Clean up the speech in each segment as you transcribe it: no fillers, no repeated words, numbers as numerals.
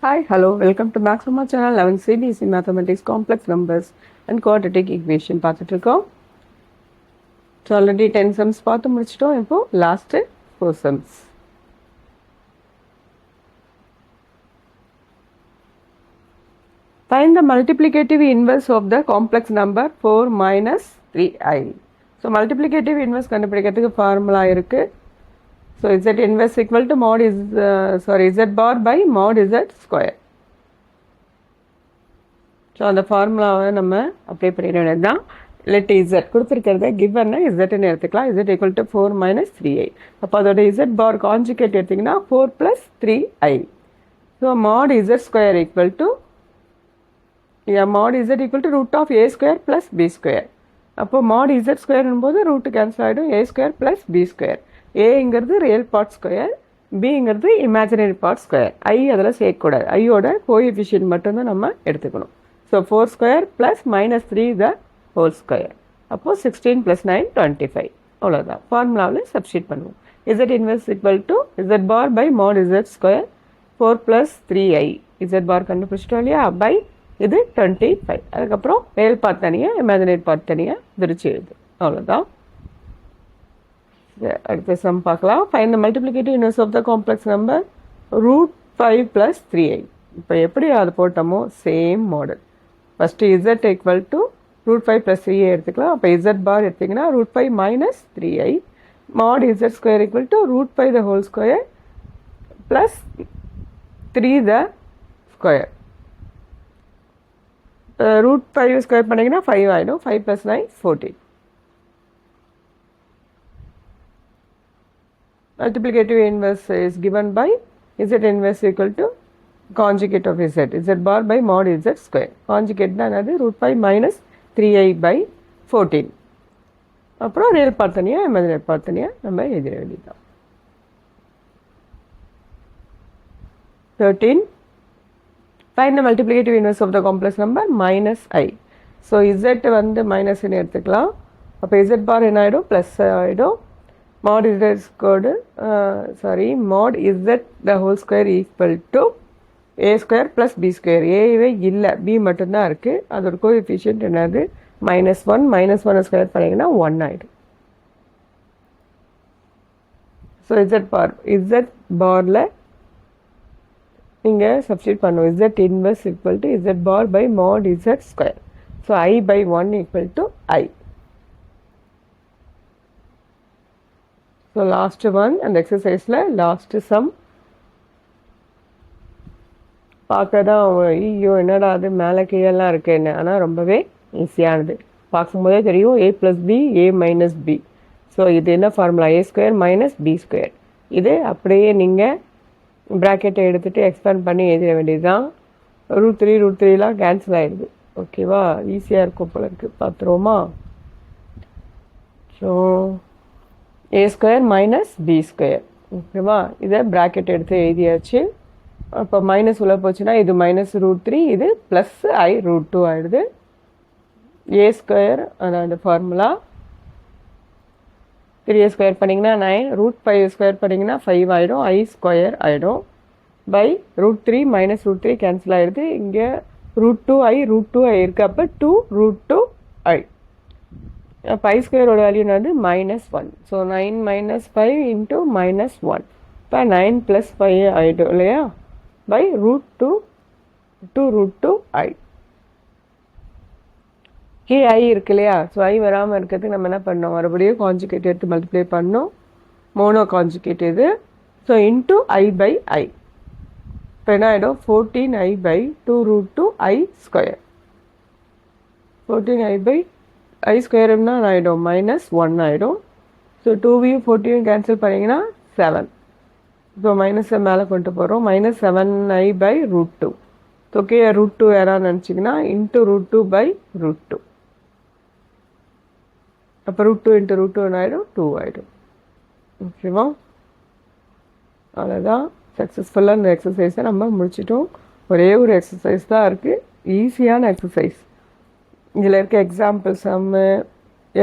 Hi, hello, welcome to Maxima channel 11 CBSE Mathematics Complex Numbers and Quadratic Equation பார்த்துட்டு இருக்கோம். So already 10 sums பார்த்து முடிச்சிட்டோம். இப்போ last 4 sums. Find the multiplicative inverse of the complex number 4 minus 3i. So multiplicative inverse கண்டுபிடிக்கிறதுக்கு formula இருக்கு. So z inverse equal to mod z bar by mod z square. So அந்த ஃபார்முலாவை நம்ம apply பண்ணிட வேண்டியது தான். லெட் இசட் கொடுத்துருக்கிறத கிவன்னா இசட்னு எடுத்துக்கலாம். Z equal to 4 minus 3i. அப்போ அதோட இசட் பார் கான்ஜுகேட் எடுத்திங்கன்னா 4 plus 3i. So mod Z square equal to mod Z equal to root of A square plus B square. அப்போ மாட் இசட் ஸ்கொயர்னும் போது root cancel ஆகிடும். A square plus B square. ஏங்கிறது real part square, பிங்கிறது imaginary part square. I அதில் சேர்க்கக்கூடாது. ஐயோட coefficient மட்டும்தான் நம்ம எடுத்துக்கணும். So 4 square plus minus 3 the whole square. அப்போ 16 plus 9 25. அவ்வளோதான். ஃபார்முலாவில் சப்ஸ்டிட் பண்ணுவோம். Z inverse equal to Z bar by mod Z square 4 plus 3i. Z bar கண்டுபிடிச்சிட்டோம் இல்லையா? by இது 25. அதுக்கப்புறம் ரியல் பார்ட் தனியாக இமேஜினரி பார்ட் தனியாக பிரிச்சு எழுது. அவ்வளோதான். அடுத்த சம் பார்க்கலாம். Find the multiplicative inverse of the complex number root 5 plus 3i. இப்போ எப்படி அது போட்டோமோ same model. First Z equal to root 5 plus 3ஐ எடுத்துக்கலாம். அப்போ இசட் பார் எடுத்திங்கன்னா root 5 minus 3i mod Z square equal to root 5 the whole square plus 3 the square. Root 5 square பண்ணிங்கன்னா 5 ஆகிடும். 5 plus 9 14. Multiplicative inverse is given by z inverse equal to conjugate of z bar by mod z square. Conjugate தான் அது root 5 minus 3i by 14. அப்புறம் real part தனியாக imaginary part தனியாக நம்ம எழுதிட வேண்டியதுதான். 13. Find the multiplicative inverse of the complex number minus i. So z வந்து மைனஸ்ன்னு எடுத்துக்கலாம். அப்போ z bar என்ன ஆகிடும்? ப்ளஸ் ஆகிடும். mod z squared mod z the whole square equal to a square plus B square. ஏவே இல்லை, பி மட்டும்தான் இருக்குது. அதோட கோஎஃபிஷியன்ட் என்னது? -1. -1 ஸ்கொயர் பண்ணிங்கன்னா 1 ஆகிடும். ஸோ இசட் பாரில் நீங்கள் சப்ஸ்டிட் பண்ணுவோம். Z inverse equal to z bar by mod Z square. So i by 1 equal to i. So last one அந்த எக்ஸசைஸில் லாஸ்ட்டு சம் பார்க்க தான் ஐயோ என்னடா அது மேலே கீழெல்லாம் இருக்குன்னு. ஆனால் ரொம்பவே ஈஸியானது. பார்க்கும்போதே தெரியும் a plus b a minus b. So இது என்ன formula? A square minus b square. இது அப்படியே நீங்கள் ப்ராக்கெட்டை எடுத்துகிட்டு எக்ஸ்பேண்ட் பண்ணி எழுதிட வேண்டியது தான். ரூட் 3 கேன்சல் ஆகிடுது. ஓகேவா? ஈஸியாக இருக்கும் போல இருக்குது. பார்த்துருவோமா? ஸோ ஏ ஸ்கொயர் மைனஸ் பி ஸ்கொயர். ஓகேவா? இதை ப்ராக்கெட் எடுத்து எழுதியாச்சு. அப்போ மைனஸ் உள்ள போச்சுன்னா இது மைனஸ் ரூட் 3, இது ப்ளஸ் ஐ ரூட் 2 ஆகிடுது. ஏ ஸ்கொயர் அந்த ஃபார்முலா 3a ஸ்கொயர் பண்ணிங்கன்னா 9, ரூட் 5 ஸ்கொயர் பண்ணிங்கன்னா 5 ஆகிடும். ஐ ஸ்கொயர் ஆகிடும் by root 3 minus root 3 cancel ஆகிடுது. இங்கே ரூட் 2i இருக்குது. அப்போ 2 ரூட் 2i. அப்போ ஐ ஸ்கொயரோட வேல்யூ என்னது? -1. So 9 minus 5 into -1. இப்போ 9 ப்ளஸ் 5 ஆகிடும் இல்லையா? by root 2 root 2i. கீழே ஐ இருக்கு இல்லையா? ஸோ ஐ வராமல் இருக்கிறதுக்கு நம்ம என்ன பண்ணோம்? மறுபடியும் கான்ஜுகேட் எடுத்து மல்டிப்ளை பண்ணோம். மோனோ கான்ஜுகேட் இது. ஸோ இன்ட்டு ஐ பை ஐ. இப்போ என்ன ஆகிடும்? 14i by 2 root 2i square. 14i by ஐ ஸ்கொயர்னா ஆகிடும் -1 ஆகிடும். ஸோ 2வையும் 14 கேன்சல் பண்ணிங்கன்னா 7. ஸோ மைனஸை மேலே கொண்டு போகிறோம். -7i by root 2. Okay, root 2 யாராவது நினச்சிங்கன்னா இன்ட்டு ரூட் 2 by root 2. அப்போ ரூட் 2 இன்ட்டு ரூட் 2 ஆகிடும் 2 ஆகிடும். ஓகேவா? அவ்வளோதான். சக்ஸஸ்ஃபுல்லாக இந்த எக்ஸசைஸை நம்ம முடிச்சிட்டோம். ஒரே ஒரு எக்ஸசைஸ் தான் இருக்குது. ஈஸியான எக்ஸசைஸ். இதில் இருக்க எக்ஸாம்பிள் சம்மு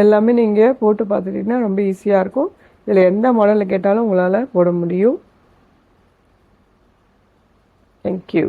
எல்லாமே நீங்கள் போட்டு பார்த்துட்டிங்கன்னா ரொம்ப ஈஸியாக இருக்கும். இதில் எந்த மாடலில் கேட்டாலும் உங்களால் போட முடியும். தேங்க்யூ.